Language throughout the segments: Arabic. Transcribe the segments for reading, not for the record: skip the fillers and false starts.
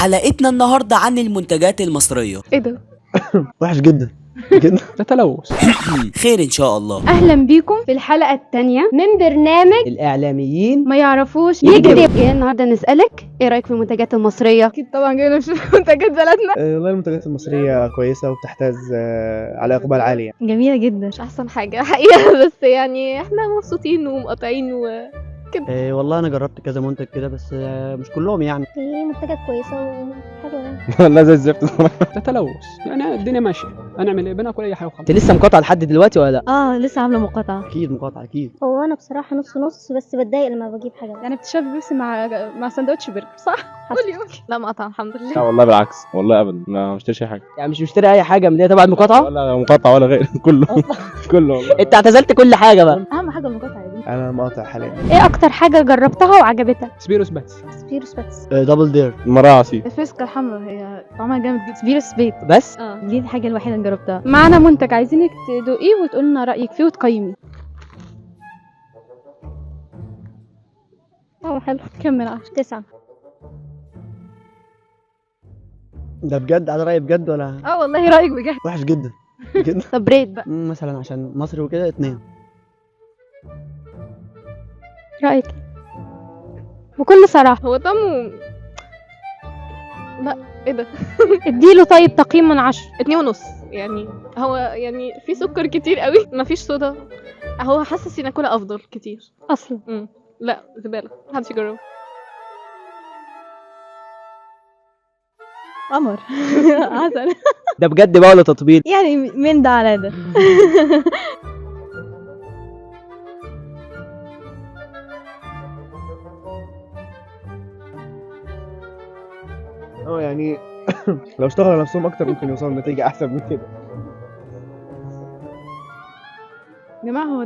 حلقتنا النهاردة عن المنتجات المصرية. ايه ده؟ وحش جدا جدا. ده تلوث. خير ان شاء الله. اهلا بيكم في الحلقه الثانيه من برنامج الاعلاميين ما يعرفوش يكذب. جاي النهارده نسالك ايه رايك في المنتجات المصريه؟ اكيد طبعا جايين نشوف منتجات بلدنا. والله المنتجات المصريه كويسه وبتحتاج على اقبال عالي يعني. جميله جدا. مش احسن حاجه حقيقه، بس يعني احنا مبسوطين ومقاطعين والله انا جربت كذا منتج كده بس مش كلهم يعني. في منتجات كويسه وحلوه يعني. لا زي الزفت. ده تلوث، يعني الدنيا ماشيه، هنعمل ايه؟ بناكل اي حاجه وخلاص. انت لسه مقاطعه لحد دلوقتي ولا لا؟ لسه عامله مقاطعه. اكيد مقاطعه اكيد. هو انا بصراحه نص نص، بس بتضايق لما بجيب حاجه. يعني بتشربي بيبسي مع سندوتش برجر صح؟ قولي. لا مقاطعه الحمد لا لله. والله بالعكس، والله ابدا ما بشتريش اي حاجه، يعني مش مشتري اي حاجه من اللي هي تبع المقاطعه ولا مقاطعه ولا غير كله كله والله. انت اعتزلت كل حاجه بقى. اهم حاجه المقاطعه دي. انا مقاطع حاليا. ايه اكتر حاجه جربتها وعجبتك؟ سبيروس باتس. سبيروس باتس. دبل دير مراعي الفسكه الحمراء هي طعمها جامد جدا. سبيروس بيت بس. دي الحاجه الوحيده اللي جربتها. معانا منتج عايزينك تدوقيه وتقول لنا رايك فيه وتقيميه. حلو. كمل 10. 9. ده بجد على رايي بجد ولا؟ والله رايك بجد. وحش جدا جدا. طب ريت بقى. مثلا عشان مصري وكده 2. رايك بكل صراحه. هو طعمه لا ايه ده؟ اديله طيب تقييم من 10. 2.5 يعني. هو يعني في سكر كتير قوي، مفيش صودا. هو حاسس ان اكلها افضل كتير اصلا. لا زباله، محدش يجربه. قمر. عسل. ده بجد بقى ولا تطبيل؟ يعني من ده على ده. يعني لو اشتغلوا على نفسهم اكتر ممكن يوصلوا لنتيجه احسن من كده. يا جماعه هو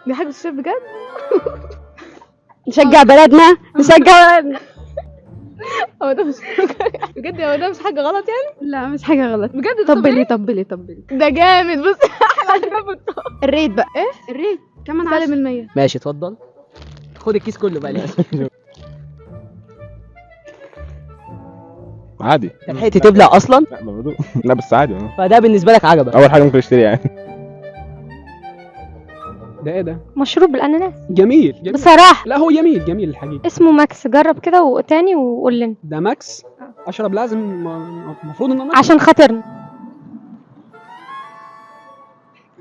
دي حاجه بتشرب بجد. نشجع بلدنا نشجع بلدنا. هو ده مش بجد، هو ده مش حاجه غلط يعني. لا مش حاجه غلط بجد طبلي ده جامد. بص احلى حاجه في الطعم. الريت بقى. ايه الريت كمان 10 من 100. ماشي اتفضل. خد الكيس كله بقى. عادي. لحقت تبلع اصلا؟ لا ما بدوق. لا بس عادي والله. فده بالنسبه لك عجبك؟ اول حاجه ممكن اشتريها يعني. ده ايه ده؟ مشروب بالاناناس جميل بصراحه. لا هو جميل الحقيقه. اسمه ماكس. جرب كده وتاني وقول لنا ده ماكس. اشرب لازم، المفروض ان انا عشان خاطرنا.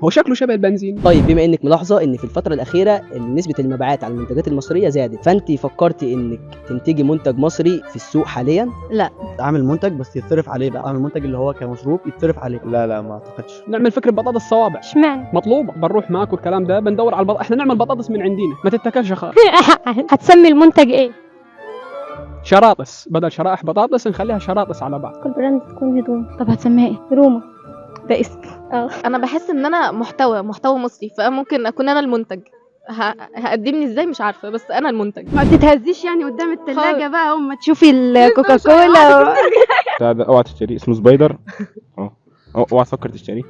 هو شكله شبه البنزين. طيب بما انك ملاحظه ان في الفتره الاخيره إن نسبه المبيعات على المنتجات المصريه زادت، فانت فكرتي انك تنتجي منتج مصري في السوق حاليا؟ لا. اعمل منتج بس يتصرف عليه بقى، اعمل منتج اللي هو كمشروب يتصرف عليه. لا ما اعتقدش. نعمل فكره بطاطس صوابع اشمعنى؟ مطلوبه. بنروح معاكم الكلام ده، بندور على احنا نعمل بطاطس من عندنا، ما تتاكلش خالص. هتسمي المنتج ايه؟ شراطس، بدل شرائح بطاطس نخليها شراطس على بعض. كل براند تكون هدوم. طب هتسميها ايه؟ روما. ده اسم. انا بحس ان انا محتوى مصري، فممكن اكون انا المنتج. هقدمني ازاي مش عارفه، بس انا المنتج. ما تتهزيش يعني قدام التلاجة خالص. بقى اما تشوفي الكوكاكولا. بتاع ده اوعى تشتريه، اسمه سبايدر. اوعى تفكر تشتريه.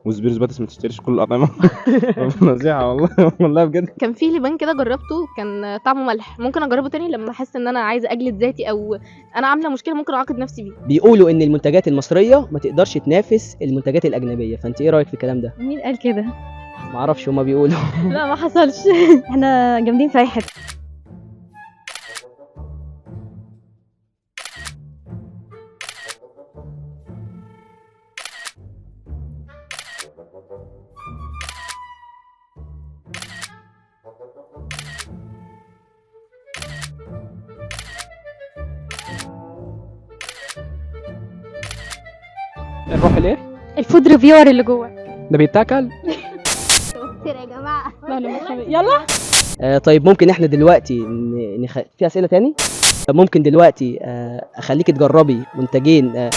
وسبيروس باتس ما تشتريش كل الاطعمه. نصيحه والله والله بجد. كان في لبان كده جربته، كان طعمه ملح. ممكن اجربه تاني لما احس ان انا عايزه اجلد ذاتي او انا عامله مشكله ممكن اعاقب نفسي بيه. بيقولوا ان المنتجات المصريه ما تقدرش تنافس المنتجات الاجنبيه، فانت ايه رايك في الكلام ده؟ مين قال كده؟ ما اعرفش، هما بيقولوا. لا ما حصلش. احنا جامدين في اي حته. نروح ليه؟ الفود ريفيور اللي جوه ده بيتاكل؟ كتير يا جماعه. يلا. طيب ممكن احنا دلوقتي في اسئله تاني؟ طب ممكن دلوقتي اخليك تجربي منتجين.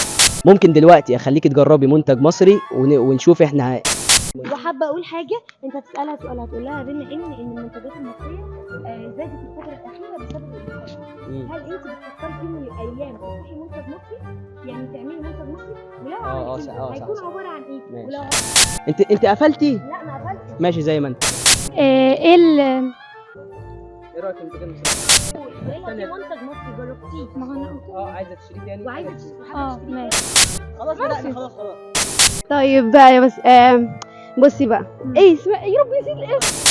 ممكن دلوقتي اخليك تجربي منتج مصري ونشوف احنا. وحابه اقول حاجه، انت تسالها سؤال هتقول لها بما ان المنتجات المصريه زادت الفتره الاخيره بسبب الانتاج. هل انت بتفكري في يوم من الايام تفتحي منتج مصري؟ يعني تعملي منتج مصري؟ ولو عملتي هيكون عباره عن ايه؟ ماشي. ولو انت قفلتي؟ لا ما قفلتش. ماشي زي ما انت. ايه ايه رايك في المنتجات المصريه؟ وايه في منتج مصري جربتيه شربتيه. ما هو انا قلت عايزه تشتري تاني؟ وعايزه تشربي حاجه تشتريها. ماشي. خلاص بدأنا خلاص. طيب بقى يا بس بصي بقى ايه اسمها يا رب نسيت الاسم.